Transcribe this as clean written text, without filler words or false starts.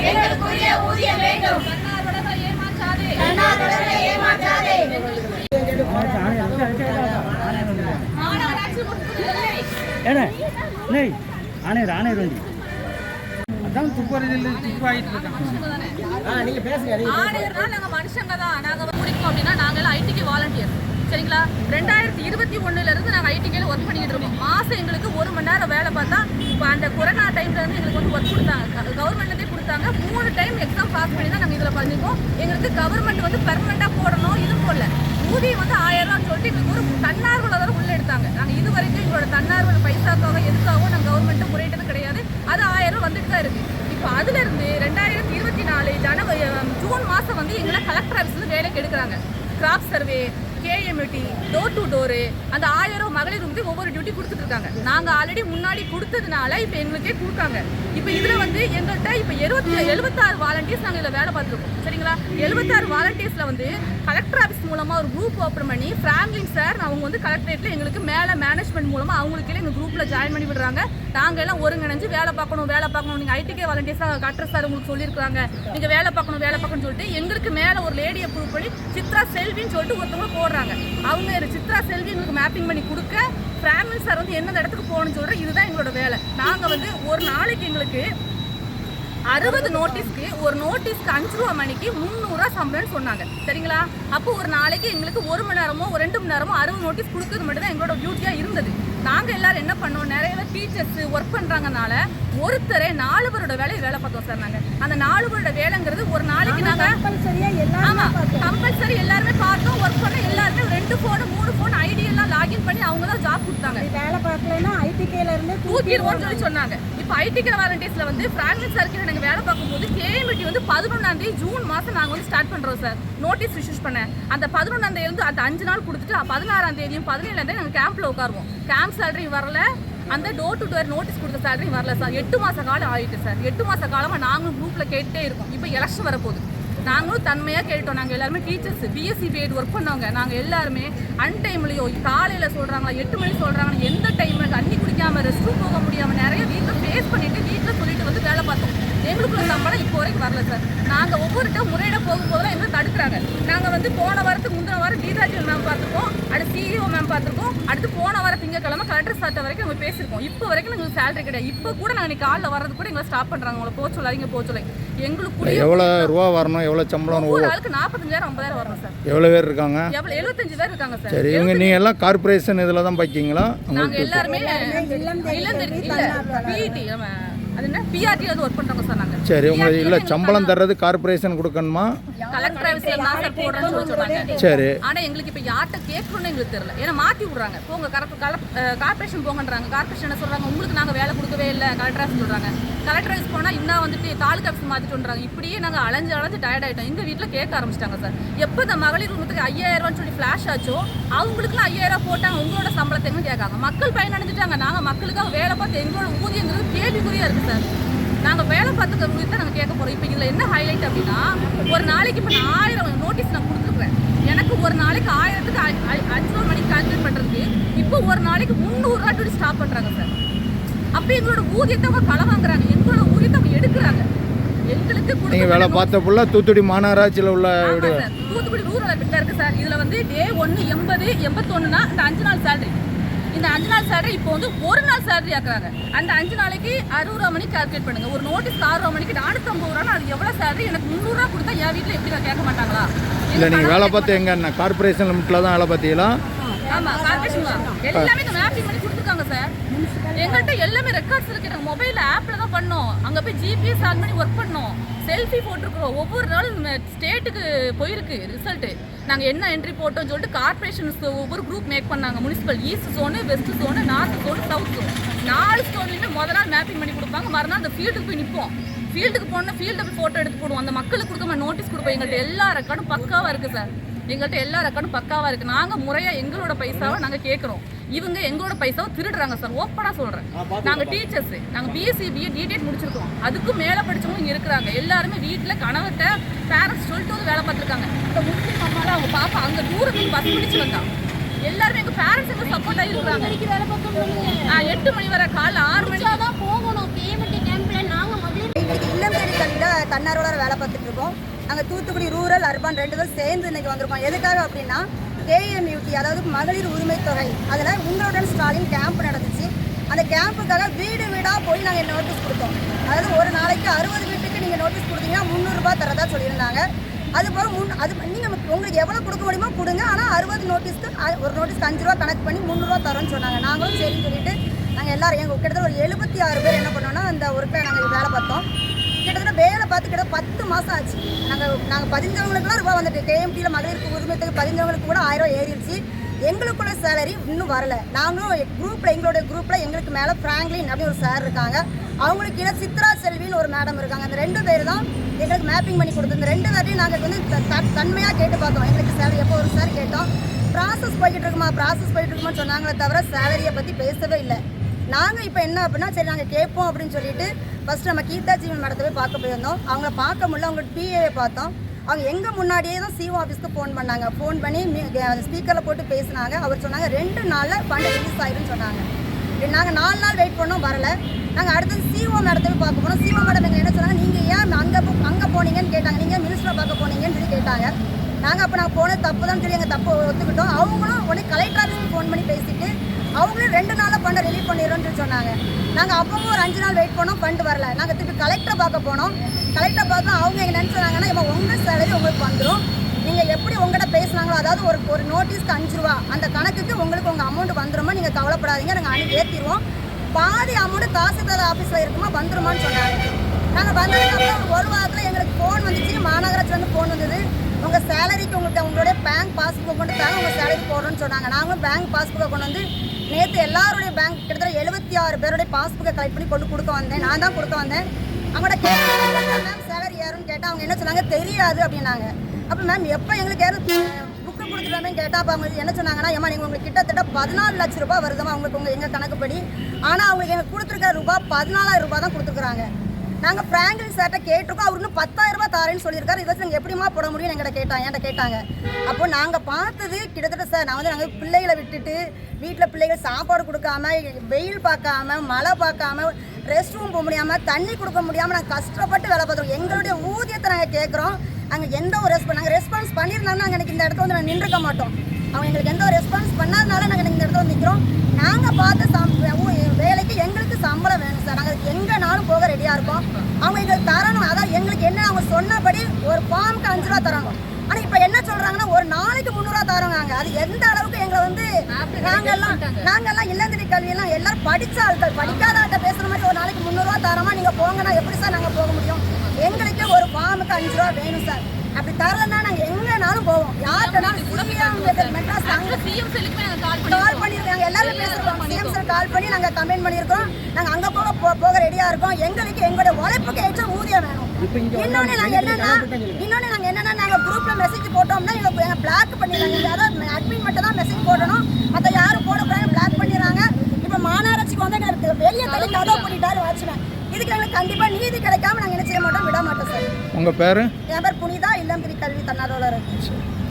எங்களுக்குரிய ஊதியம் வேண்டும். தன்னார்வலர்களை ஏமாற்றாதே. மனுஷங்க தான் நாங்க முடிக்கும் அப்படின்னா நாங்க ஐடிக்கு வாலண்டியர் சரிங்களா. 2021 இருந்து நாங்கள் ஐடிக்கில் ஒர்க் பண்ணிக்கிட்டு இருக்கோம். மாதம் எங்களுக்கு 1 மணி நேரம் வேலை பார்த்தா இப்போ அந்த கொரோனா டைம்ல இருந்து எங்களுக்கு வந்து ஒர்க் கொடுத்தாங்க, கவர்மெண்ட்லேயே கொடுத்தாங்க. 3 டைம் எக்ஸாம் பாஸ் பண்ணி தான் நாங்கள் இதில் பண்ணிருக்கோம். எங்களுக்கு கவர்மெண்ட் வந்து பெர்மனெண்ட்டாக போடணும் இது போடல. ஊதியம் வந்து 1000 ரூபான்னு சொல்லிட்டு எங்களுக்கு ஒரு தன்னார்வலர் உள்ள எடுத்தாங்க. நாங்கள் இது வரைக்கும் எங்களோட தன்னார்வல பைசாக்காக எதுக்காகவும் நாங்கள் கவர்மெண்ட்டை முறையிட்டது கிடையாது. அது 1000 ரூபா வந்துட்டு தான் இருக்குது. இப்போ அதுலேருந்து 2024 ஜூன் மாதம் வந்து எங்களை கலெக்டர் ஆஃபீஸில் வேலைக்கு எடுக்கிறாங்க. Crop survey, KMT, door to door, அந்த 1000 மகளிர் வந்து ஒவ்வொரு டியூட்டி கொடுத்துட்டு இருக்காங்க. நாங்கள் ஆல்ரெடி முன்னாடி கொடுத்ததுனால இப்போ எங்களுக்கே கொடுக்காங்க. இப்போ இதில் வந்து எங்கள்கிட்ட இப்போ 76 வாலண்டியர்ஸ் நாங்கள் இதில் வேலை பார்த்துருக்கோம் சரிங்களா. 76 வாலண்டியர்ஸில் வந்து கலெக்டர் ஆஃபீஸ் மூலமாக ஒரு குரூப் ஓப்பன் பண்ணி ஃப்ராங்க்லின் சார் அவங்க வந்து கலெக்டரேட்டில் எங்களுக்கு மேலே மேனேஜ்மெண்ட் மூலமாக அவங்களுக்கே எங்கள் குரூப்பில் ஜாயின் பண்ணி விடுறாங்க. நாங்கள் எல்லாம் ஒருங்கிணைஞ்சு வேலை பார்க்கணும். நீங்கள் ஐடிகே வாலண்டியர்ஸாக கலெக்டர் சார் உங்களுக்கு சொல்லியிருக்காங்க, நீங்கள் வேலை பார்க்கணும்னு சொல்லிட்டு எங்களுக்கு மேலே ஒரு லேடியை ப்ரூவ் பண்ணி சித்ரா செல்வின்னு சொல்லிட்டு ஒருத்தவங்க போடுறாங்க. அவங்க சித்ரா செல்வி எங்களுக்கு மேப்பிங் பண்ணி கொடுக்க பிராமின் சார் வந்து எந்தெந்த இடத்துக்கு போகணும்னு சொல்கிறேன். இதுதான் எங்களோட வேலை. நாங்கள் வந்து ஒரு நாளைக்கு எங்களுக்கு 60 நோட்டீஸ்க்கு ஒரு நோட்டீஸ்க்கு 5 ரூபா மணிக்கு 300 ரூபா சம்பளம்னு சொன்னாங்க சரிங்களா. அப்போ ஒரு நாளைக்கு எங்களுக்கு 1 மணி நேரமோ 2 மணி நேரமோ 60 நோட்டீஸ் கொடுக்குறது மட்டும் தான் எங்களோட டியூட்டியாக இருந்தது. நாங்கள் எல்லாரும் என்ன பண்ணோம், நிறைய டீச்சர்ஸ் ஒர்க் பண்ணுறாங்கனால ஒருத்தரே 4 பேரோட வேலை பார்த்தோம் சார். நாங்கள் அந்த 4 பேரோட வேலைங்கிறது ஒரு நாளைக்கு நாங்கள் கம்பல்சரி எல்லாருமே பார்த்தோம். ஒர்க் பண்ண எல்லாருமே 2 ஃபோனு 3 ஃபோன் ஐடி எல்லாம் லாகின் பண்ணி அவங்க தான் ஜாப் கொடுத்தாங்க. வேலை பார்க்கலன்னா ஐடிகேல இருந்து தூக்கிடுவோம்னு சொல்லி சொன்னாங்க. இப்போ ஐடிகே வாலண்டியர்ஸ்ல வந்து பிராங்க்லின் சர்க்கிள் நாங்கள் வேலை பார்க்கும்போது KMT வந்து 11ஆம் தேதி ஜூன் மாதம் நாங்கள் வந்து ஸ்டார்ட் பண்ணுறோம் சார். நோட்டீஸ் இஷ்யூஸ் பண்ண அந்த 11ஆம் தேதி வந்து அந்த 5 நாள் கொடுத்துட்டு 16ஆம் தேதியும் 17ஆம் தேதி நாங்கள் கேம்பில் உட்காருவோம். கேம்ப் சேலரி வரல, அந்த டோர் டு டோர் நோட்டீஸ் கொடுத்த சேலரி வரல சார். 8 மாத காலம் ஆகிட்டு சார். 8 மாத காலமாக நாங்களும் குரூப்பில் கேட்டுட்டே இருக்கோம். இப்போ எலெக்ஷன் வரப்போகுது. நாங்களும் தன்மையாக கேட்டோம். நாங்கள் எல்லாருமே டீச்சர்ஸ் BSc BEd ஒர்க் பண்ணவங்க. நாங்கள் எல்லாருமே அன்டைம்லையோ காலையில் சொல்கிறாங்களா 8 மணி சொல்கிறாங்க, எந்த டைமில் தண்ணி குடிக்காமல் ரெஸ்ட் ரூம் போக முடியாமல் நிறைய வீட்டில் ஃபேஸ் பண்ணிவிட்டு வீட்டில் சொல்லிட்டு வந்து வேலை பார்த்தோம். எங்களுக்குள்ள சம்பளம் இப்போ வரைக்கும் வரல சார். நாங்கள் ஒவ்வொரு டைம் முறையிட போகும்போதெல்லாம் எங்களை தடுக்கிறாங்க. நாங்கள் வந்து போன வாரத்துக்கு முந்தின வாரம் கீதாஜி மேம் பார்த்துருக்கோம், அடுத்து CEO மேம் பார்த்துருக்கோம், அடுத்து போன வாரம் திங்கக்கிழமை கலெக்டர் சார்ட்ட வரைக்கும் நம்ம பேசியிருக்கோம். இப்போ வரைக்கும் எங்களுக்கு சேலரி கிடையாது. இப்போ கூட நாங்கள் காலையில் வர்றது கூட எங்களை ஸ்டாப் பண்ணுறாங்க. உங்களை போக சொல்லாதீங்க. எங்களுக்கு எவ்வளோ ரூபா வரணும், எவ்வளோ சம்பளம்? ஒரு ஆளுக்கு 45,000 50,000 வரணும் சார். எவ்வளோ பேர் இருக்காங்க? 75 பேர் இருக்காங்க சார். சரி, இவங்க நீங்கள் எல்லாம் கார்பரேஷன் இதில் தான் பார்க்கிங்களா? நாங்கள் எல்லாருமே PET அது என்ன PRT ஒர்க் பண்ணுறோங்க சார். நாங்கள் சரி, உங்களுக்கு இல்லை சம்பளம் தர்றது கார்பரேஷன் கொடுக்கணுமா? கலெக்டர் ஆஃபீஸில் தான் சார் போடுறேன்னு சொல்லி சொன்னாங்க. சரி, ஆனால் எங்களுக்கு இப்போ யார்கிட்ட கேட்கணும்னு எங்களுக்கு தெரியல. ஏன்னா மாற்றி விட்றாங்க. போங்க கார்பரேஷன் போங்கன்றாங்க. கார்பரேஷன் என்ன சொல்கிறாங்க, உங்களுக்கு நாங்கள் வேலை கொடுக்கவே இல்லை கலெக்டர் ஆஃபீஸ் சொல்கிறாங்க. கலெக்டர் ஆஃபீஸ் போனால் இன்னும் வந்துட்டு தாலுக்கா ஆஃபீஸ் மாற்றிட்டுன்றாங்க. இப்படியே நாங்கள் அலைஞ்சு டயர்ட் ஆகிட்டோம். எங்கள் வீட்டில் கேட்க ஆரம்பிச்சிட்டாங்க சார். எப்போ இந்த மகளிர் குடும்பத்துக்கு 5,000 ரூபான்னு சொல்லி ஃப்ளாஷ் ஆச்சோ அவங்களுக்குலாம் 5,000 ரூபா போட்டாங்க. உங்களோட சம்பளத்தை எங்கே கேட்காங்க. மக்கள் பயனடைஞ்சிட்டாங்க. நாங்கள் மக்களுக்காக வேலை பார்த்து எங்களோட ஊதியங்கிறது கேள்விக்குறியாக இருக்குது சார். நாங்கள் வேலை பார்த்துக்க ஊதியத்தை நாங்கள் கேட்க போகிறோம். இப்போ இதில் என்ன ஹைலைட் அப்படின்னா, ஒரு நாளைக்கு இப்போ நான் 1000 நோட்டீஸ் நான் கொடுத்துருக்குறேன். எனக்கு ஒரு நாளைக்கு 1000க்கு 5 ரூபா மணிக்கு கால்குலேட் பண்ணுறதுக்கு இப்போ ஒரு நாளைக்கு 300 ரூபா சொல்லி ஸ்டாப் பண்ணுறாங்க சார். அப்போ எங்களோட ஊதியத்தை அவங்க களை வாங்குறாங்க. எங்களோட ஊதியத்தை அவங்க எடுக்கிறாங்க. எங்களுக்கு நீங்கள் வேலை பார்த்த ஃபுல்லாக தூத்துக்குடி மாநகராட்சியில் உள்ள வீடு தூத்துக்குடி ரூரல் பிட்டா இருக்குது சார். இதில் வந்து டே 1 80 81னா இந்த 5 நாள் சேலரி. இந்த 5 நாள் சேலரி இப்போ வந்து 1 நாள் சேலரி ஆக்குறாங்க. அந்த 5 நாளைக்கு 60 ரூபா மணிக்கு கால்குலேட் பண்ணுங்க. ஒரு நோட்டீஸ் 6 ரூபா மணிக்கு 450 ரூபா. அது எவ்வளோ சேலரி? எனக்கு 300 ரூபா கொடுத்தா என் வீட்டில் எப்படி கேட்க மாட்டாங்களா? இல்லை, நீங்கள் வேலை பார்த்து எங்கே கார்பரேஷன் லிமிட்டில் தான் வேலை பார்த்தீங்களா? ஆமாம், கார்பரேஷன் எல்லாமே இந்த மேப்பிங் பண்ணி கொடுத்துருக்காங்க சார். எங்கள்கிட்ட எல்லாமே ரெக்கார்ட்ஸ் இருக்கு. நாங்கள் மொபைல் ஆப்பில் தான் பண்ணோம். அங்கே போய் GPS ஆன் பண்ணி ஒர்க் பண்ணோம். செல்ஃபி போட்டிருக்கிறோம். ஒவ்வொரு நாளும் ஸ்டேட்டுக்கு போயிருக்கு ரிசல்ட்டு. நாங்கள் என்ன என்ட்ரி போட்டோம்னு சொல்லிட்டு கார்பரேஷன்ஸ் ஒவ்வொரு குரூப் மேக் பண்ணாங்க. Municipal east zone, west zone, north zone, south zone 4 ஜோன்லையுமே முதல் நாள் மேப்பிங் பண்ணி கொடுப்பாங்க. மறுநாள் அந்த ஃபீல்டுக்கு போய் நிற்போம். ஃபீல்டுக்கு போனால் ஃபீல்டு போய் ஃபோட்டோ எடுத்து போடுவோம். அந்த மக்களுக்கு கொடுக்க நோட்டீஸ் கொடுப்போம். எங்கள்கிட்ட எல்லா ரெக்கார்டும் பக்காவாக இருக்குது சார். எங்கள்கிட்ட எல்லா ரெக்கார்டும் பக்காவாக இருக்குது. நாங்கள் முறையாக எங்களோட பைசாவை நாங்கள் கேட்குறோம். இவங்க எங்களோட பைசாவை திருடுறாங்க சார். ஓப்பனாக சொல்கிறேன். நாங்கள் டீச்சர்ஸ், நாங்கள் BSc BEd DTED முடிச்சிருக்கோம். அதுக்கும் மேலே படித்தவங்க இங்கே இருக்கிறாங்க. எல்லாருமே வீட்டில் கணவர்கிட்ட பேரண்ட்ஸ் சொல்லிட்டு வந்து வேலை பார்த்துருக்காங்க. இப்போ முஸ்லீம் அம்மாவில் அவங்க பாப்பா அங்கே தூரத்துக்கு பஸ் பிடிச்சி வந்தாங்க. எல்லாருமே எங்கள் பேரண்ட்ஸ் எங்கள் சப்போர்ட் ஆகிருக்கிறாங்க. 8 மணி வரை காலைல 6 மணிக்கு தான் போகணும். KMT கேம்பில் இல்லம் தேடி கல்வியில் தன்னார்வலர் வேலை பார்த்துட்டு இருக்கோம். நாங்கள் தூத்துக்குடி ரூரல் அர்பன் 2 பேரும் சேர்ந்து இன்னைக்கு வந்திருக்கோம். எதுக்காக அப்படின்னா KMUT அதாவது மகளிர் உரிமை தொகை அதில் உங்களுடன் ஸ்டாலின் கேம்ப் நடந்துச்சு. அந்த கேம்புக்காக வீடு வீடாக போய் நாங்கள் நோட்டீஸ் கொடுத்தோம். அதாவது ஒரு நாளைக்கு 60 வீட்டுக்கு நீங்கள் நோட்டீஸ் கொடுத்தீங்கன்னா 300 ரூபாய் தரதா சொல்லியிருந்தாங்க. அதுபோல் நீங்கள் உங்களுக்கு எவ்வளோ கொடுக்க முடியுமோ கொடுங்க, ஆனால் 60 நோட்டீஸ்க்கு ஒரு நோட்டீஸ்க்கு 5 ரூபா கணக்கு பண்ணி 300 ரூபா தரோன்னு சொன்னாங்க. நாங்களும் சரின்னு சொல்லிட்டு நாங்கள் எல்லாரும் எங்கள் கிட்டத்தட்ட ஒரு 76 பேர் என்ன பண்ணோன்னா அந்த ஒர்க்கில் நாங்கள் வேலை பார்த்தோம். கிட்டத்தட்ட வேலை பார்த்து கிட்ட 10 மாதம் ஆச்சு. நாங்கள் பதிஞ்சவங்களுக்குலாம் ரூபா வந்துட்டு KMTயில் மகளிருக்கு உரிமைத்துக்கு பதிஞ்சவங்களுக்கு கூட 1000 ரூபா ஏறிடுச்சு. எங்களுக்குள்ள சேலரி இன்னும் வரல. நாங்களும் எங்களுடைய குரூப்பில் எங்களுக்கு மேலே ஃப்ராங்க்லின் அப்படின்னு ஒரு சார் இருக்காங்க. அவங்களுக்கு கீழே சித்ரா செல்வின்னு ஒரு மேடம் இருக்காங்க. அந்த 2 பேர் தான் எங்களுக்கு மேப்பிங் பண்ணி கொடுத்தோம். இந்த 2 பேரையும் நாங்கள் வந்து தன்மையாக கேட்டு பார்த்தோம். எங்களுக்கு சேலரி எப்போ ஒரு சார் கேட்டோம். ப்ராசஸ் போய்கிட்டு இருக்குமான்னு சொன்னாங்களே தவிர சேலரியை பற்றி பேசவே இல்லை. நாங்கள் இப்போ என்ன அப்படின்னா சரி நாங்கள் கேட்போம் அப்படின்னு சொல்லிட்டு ஃபஸ்ட்டு நம்ம கீதா ஜீவன் மேடத்தை போய் பார்க்க போயிருந்தோம். அவங்கள பார்க்க முடியல. அவங்களோட PAவை பார்த்தோம். அவங்க எங்கள் முன்னாடியே தான் CO ஆஃபீஸ்க்கு ஃபோன் பண்ணாங்க. ஃபோன் பண்ணி ஸ்பீக்கரில் போட்டு பேசினாங்க. அவர் சொன்னாங்க 2 நாளில் ஃபண்டு ரிலீஸ் ஆயிருன்னு சொன்னாங்க. நாங்கள் 4 நாள் வெயிட் பண்ணோம், வரலை. நாங்கள் அடுத்தது CO மேடத்தை போய் பார்க்க போனோம். CO மேடம் எங்களை என்ன சொன்னாங்க, நீங்கள் ஏன் அங்கே போனீங்கன்னு கேட்டாங்க. நீங்கள் மினிஸ்டரை பார்க்க போனீங்கன்னு சொல்லி கேட்டாங்க. நாங்கள் போனது தப்பு தான் சொல்லி எங்கள் தப்பு ஒத்துக்கிட்டோம். அவங்களும் உடனே கலெக்டர் ஆஃபீஸ்க்கு ஃபோன் பண்ணி பேசிட்டு அவங்களும் 2 நாளில் ஃபண்டை ரிலீவ் பண்ணிடுறோன்னு சொல்லி சொன்னாங்க. நாங்கள் அப்பவும் ஒரு 5 நாள் வெயிட் பண்ணோம், ஃபண்டு வரல. நாங்கள் திருப்பி கலெக்டரை பார்க்க போனோம். கலெக்டரை பார்த்தா அவங்க எங்கள் நினச்சாங்கன்னா இப்போ உங்கள் சேலரி உங்களுக்கு வந்துடும், நீங்கள் எப்படி உங்கள்கிட்ட பேசுனாங்களோ அதாவது ஒரு நோட்டீஸ்க்கு 5 ரூபா அந்த கணக்குக்கு உங்களுக்கு உங்கள் அமௌண்ட் வந்துடுமா, நீங்கள் கவலைப்படாதீங்க, நாங்கள் ஏற்றிடுவோம், பாதி அமௌண்ட் தாசில்தார் ஆஃபீஸில் இருக்குமா வந்துருமான்னு சொன்னாங்க. நாங்கள் வந்ததுக்கப்புறம் ஒரு வாரத்தில் எங்களுக்கு ஃபோன் வந்துச்சு. மாநகராட்சிலேருந்து ஃபோன் வந்தது, உங்கள் சேலரிக்கு உங்களுடைய பேங்க் பாஸ்புக்கை கொண்டு தாங்க உங்கள் சேலரி போடுறோன்னு சொன்னாங்க. நாங்களும் பேங்க் பாஸ்புக்கை கொண்டு வந்து நேற்று எல்லாருடைய பேங்க் கிட்டத்தட்ட 76 பேருடைய பாஸ்புக்கை கலெக்ட் பண்ணி கொண்டு கொடுக்க வந்தேன். நான் தான் கொடுக்க வந்தேன். அவங்களோட மேம் சேலரி யாருன்னு கேட்டால் அவங்க என்ன சொன்னாங்க, தெரியாது அப்படின்னாங்க. அப்போ மேம் எப்போ எங்களுக்கு யாரும் புக்கு கொடுத்துட்டாமே கேட்டால் அப்போ அவங்க என்ன சொன்னாங்கன்னா, ஏமா நீங்கள் உங்களுக்கு கிட்டத்தட்ட 14 லட்ச ரூபாய் வருதுமா உங்களுக்கு எங்கள் கணக்குப்படி. ஆனால் அவங்களுக்கு எங்களுக்கு கொடுத்துருக்க ரூபா 14,000 ரூபா தான் கொடுத்துருக்குறாங்க. நாங்கள் ஃப்ராங்க்லின் சார்ட்ட கேட்டிருக்கோம். அவர் இன்னும் 10,000 ரூபாய் தாரேன்னு சொல்லியிருக்காரு. இதை நாங்கள் எப்படிமா போட முடியும்னு என்கிட்ட கேட்டாங்க. அப்போ நாங்கள் பார்த்தது கிட்டத்தட்ட சார் நாங்கள் பிள்ளைகளை விட்டுட்டு வீட்டில் பிள்ளைகள் சாப்பாடு கொடுக்காம, வெயில் பார்க்காம, மழை பார்க்காம, ரெஸ்ட் ரூம் போக முடியாமல், தண்ணி கொடுக்க முடியாமல் நாங்கள் கஷ்டப்பட்டு வேலை பார்த்துருக்கோம். எங்களுடைய ஊதியத்தை நாங்கள் கேட்குறோம். அங்கே எந்த ஒரு ரெஸ்பான்ஸ் பண்ணியிருந்தாங்கன்னா நாங்கள் எனக்கு இந்த இடத்துல வந்து நாங்கள் நின்றுக்க மாட்டோம். அவங்க எங்களுக்கு எந்த ஒரு ரெஸ்பான்ஸ் பண்ணாதனால நாங்கள் இந்த இடத்துல வந்து நிற்கிறோம். நாங்கள் பார்த்த வேலைக்கு எங்களுக்கு சம்பளம் வேணும் சார். நாங்கள் எங்கேனாலும் போக ரெடியாக இருக்கோம். அவங்க எங்களுக்கு தரணும். அதான் எங்களுக்கு என்ன அவங்க சொன்னபடி ஒரு ஃபார்முக்கு 5 ரூபா தரணும். ஆனால் இப்போ என்ன சொல்கிறாங்கன்னா ஒரு நாளைக்கு 300 ரூபா தரோங்க. அது எந்த அளவுக்கு எங்களை வந்து நாங்கள்லாம் இல்லந்தடி கல்வியெல்லாம் எல்லாரும் படித்த ஆட்கள், படிக்காத ஆட்கள் பேசுகிற மாதிரி ஒரு நாளைக்கு 300 ரூபா தரமா நீங்கள் போங்கன்னா எப்படி சார் நாங்கள் போக முடியும்? எங்களுக்கு ஒரு ஃபார்முக்கு 5 ரூபா வேணும் சார். அப்படி தரலன்னா நாங்கள் எங்கேனாலும் போவோம். யார்கிட்டனாலும் மெட்ராஸ் கால் பண்ணியிருக்காங்க. எல்லாரும் பேசுகிறோம். CM சார் கால் பண்ணி நாங்கள் கம்ப்ளைண்ட் பண்ணியிருக்கோம். நாங்கள் அங்கே போக ரெடியாக இருக்கோம். எங்களுக்கு எங்களுடைய உழைப்புக்கு ஏற்ற ஊதியம் வேணும். இன்னொன்று நாங்கள் என்னென்னா நாங்கள் குரூப்பில் மெசேஜ் போட்டோம்னா எங்கள் பிளாக் பண்ணிடுறாங்க. அதாவது அட்மின் மட்டும் தான் மெசேஜ் போடணும், மற்ற யாரும் போடக்கூடாது, பிளாக் பண்ணிடுறாங்க. இப்போ மாநகராட்சிக்கு வந்து எங்களுக்கு வெளியே தள்ளி கதவு பண்ணிட்டாரு வாட்ச்மேன். இதுக்கு எங்களுக்கு கண்டிப்பாக நீதி கிடைக்காம நாங்கள் என்ன செய்ய மாட்டோம், விட மாட்டோம் சார். உங்கள் பேர்? என் பேர் புனிதா, இல்லம் திரி கல்வி தன்னார்வலர்.